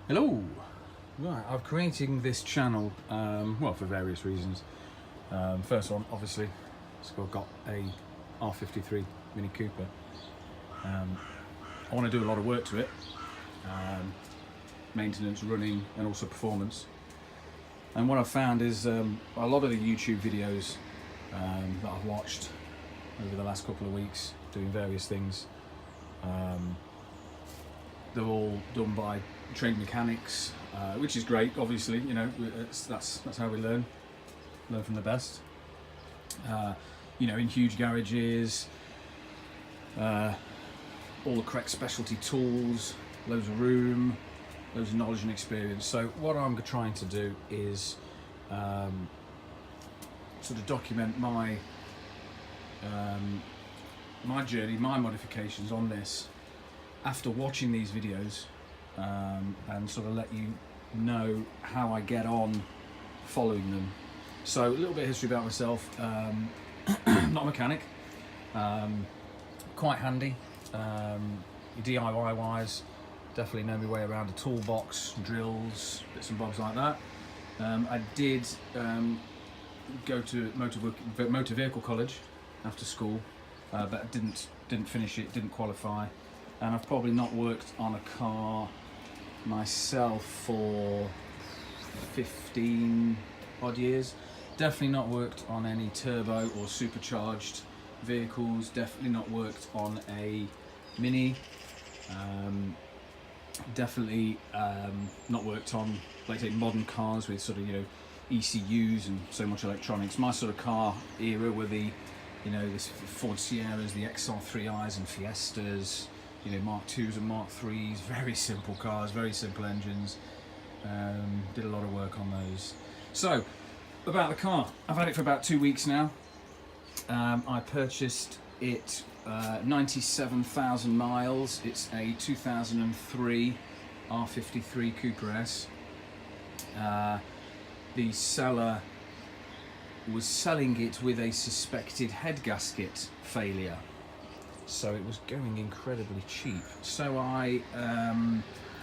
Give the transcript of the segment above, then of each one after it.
Hello! Right, I'm creating this channel, well, for various reasons. First one, obviously, so I've got a R53 Mini Cooper. I want to do a lot of work to it, maintenance, running, and also performance. And what I've found is a lot of the YouTube videos that I've watched over the last couple of weeks doing various things, they're all done by trained mechanics, which is great. Obviously, you know, that's how we learn from the best. You know, in huge garages, all the correct specialty tools, loads of room, loads of knowledge and experience. So what I'm trying to do is sort of document my my journey, my modifications on this after watching these videos, and sort of let you know how I get on following them. So a little bit of history about myself. Not a mechanic, quite handy, DIY wise, definitely know my way around a toolbox, drills, bits and bobs like that. I did go to motor vehicle college after school, but didn't finish it, didn't qualify, and I've probably not worked on a car myself for 15 odd years. Definitely not worked on any turbo or supercharged vehicles, definitely not worked on a Mini, definitely not worked on, like, say, modern cars with sort of, you know, ECUs and so much electronics. My sort of car era were the, you know, this Ford Sierras, the XR3Is and Fiestas, you know, Mark IIs and Mark IIIs, very simple cars, very simple engines. Did a lot of work on those. So, about the car, I've had it for about 2 weeks now. I purchased it 97,000 miles. It's a 2003 R53 Cooper S. The seller was selling it with a suspected head gasket failure, so it was going incredibly cheap. So I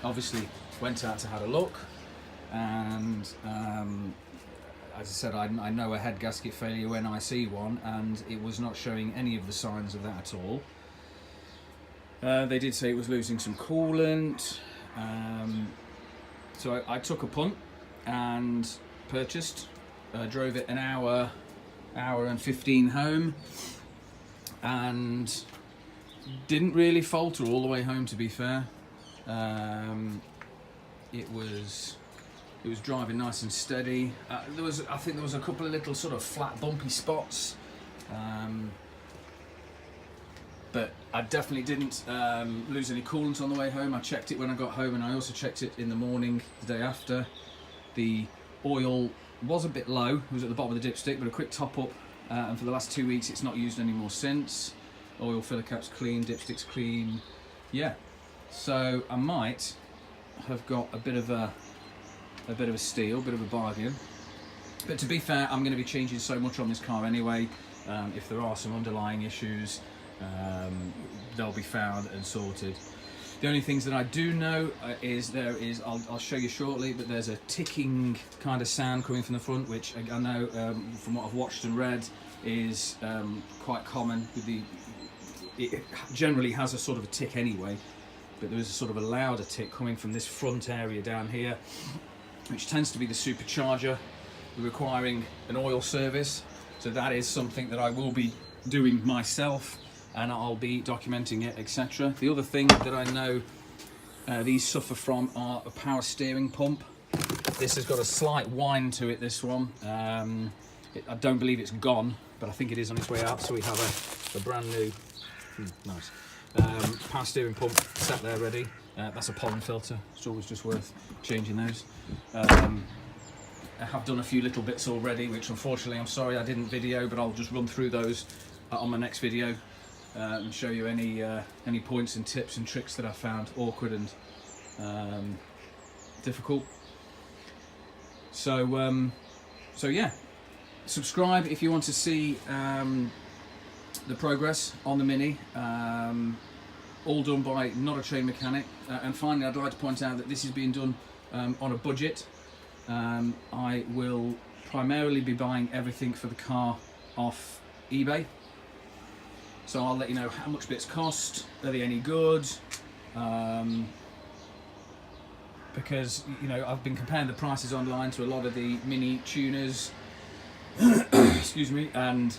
obviously went out to have a look, and as I said, I know a head gasket failure when I see one, and it was not showing any of the signs of that at all. They did say it was losing some coolant, so I took a punt and purchased, drove it an hour and 15 home, and didn't really falter all the way home, to be fair. It was driving nice and steady. I think there was a couple of little sort of flat bumpy spots, but I definitely didn't lose any coolant on the way home. I checked it when I got home, and I also checked it in the morning the day after. The oil was a bit low, it was at the bottom of the dipstick, but a quick top up, and for the last 2 weeks it's not used anymore since. Oil filler cap's clean, dipstick's clean, yeah. So I might have got a bit of a steal, a bit of a bargain. But to be fair, I'm going to be changing so much on this car anyway. If there are some underlying issues, they'll be found and sorted. The only things that I do know is I'll show you shortly, but there's a ticking kind of sound coming from the front, which I know from what I've watched and read is quite common. It generally has a sort of a tick anyway, but there is a sort of a louder tick coming from this front area down here, which tends to be the supercharger requiring an oil service. So that is something that I will be doing myself, and I'll be documenting it, etc. The other thing that I know these suffer from are a power steering pump. This has got a slight whine to it, this one. I don't believe it's gone, but I think it is on its way out. So we have a brand new, nice, power steering pump sat there ready. That's a pollen filter. It's always just worth changing those. I have done a few little bits already, which unfortunately I'm sorry I didn't video, but I'll just run through those on my next video and show you any points and tips and tricks that I found awkward and difficult. So yeah, subscribe if you want to see the progress on the Mini. all done by not a trained mechanic. And finally, I'd like to point out that this is being done on a budget. I will primarily be buying everything for the car off eBay. So I'll let you know how much bits cost, are they any good? Because, you know, I've been comparing the prices online to a lot of the Mini tuners, excuse me, and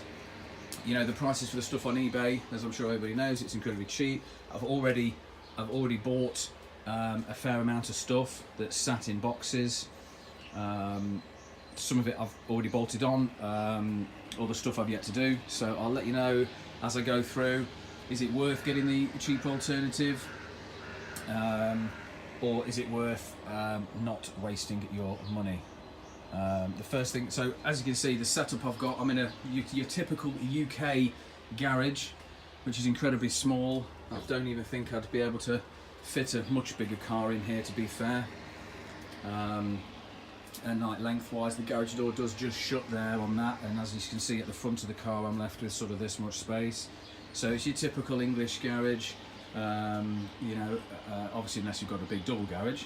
you know, the prices for the stuff on eBay, as I'm sure everybody knows, it's incredibly cheap. I've already bought a fair amount of stuff that's sat in boxes. Some of it I've already bolted on, other stuff I've yet to do. So I'll let you know as I go through. Is it worth getting the cheap alternative? Or is it worth not wasting your money? The first thing, so as you can see, the setup I've got, I'm in your typical UK garage, which is incredibly small. I don't even think I'd be able to fit a much bigger car in here, to be fair. And like lengthwise, the garage door does just shut there on that, and as you can see at the front of the car, I'm left with sort of this much space. So it's your typical English garage. You know, obviously unless you've got a big double garage.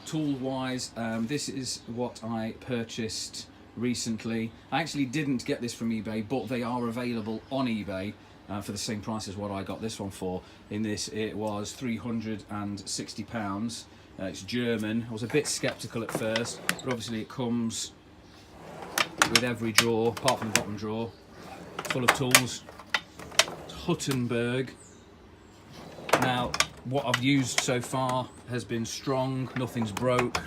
Tool wise, this is what I purchased recently. I actually didn't get this from eBay, but they are available on eBay for the same price as what I got this one for. In this, it was £360. It's German. I was a bit sceptical at first, but obviously it comes with every drawer, apart from the bottom drawer, full of tools. It's Huttenberg. Now, what I've used so far has been strong, nothing's broke.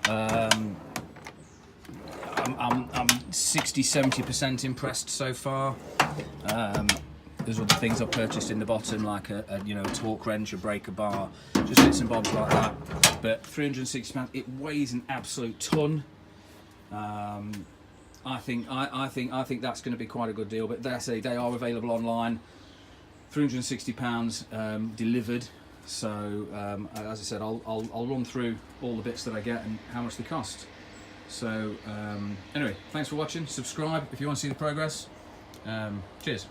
I'm 60-70% impressed so far. There's other things I've purchased in the bottom, like a torque wrench, a breaker bar, just bits and bobs like that. But £360, it weighs an absolute ton. I think that's going to be quite a good deal. But they are available online. £360 delivered. So as I said, I'll run through all the bits that I get and how much they cost. So anyway, thanks for watching. Subscribe if you want to see the progress. Cheers.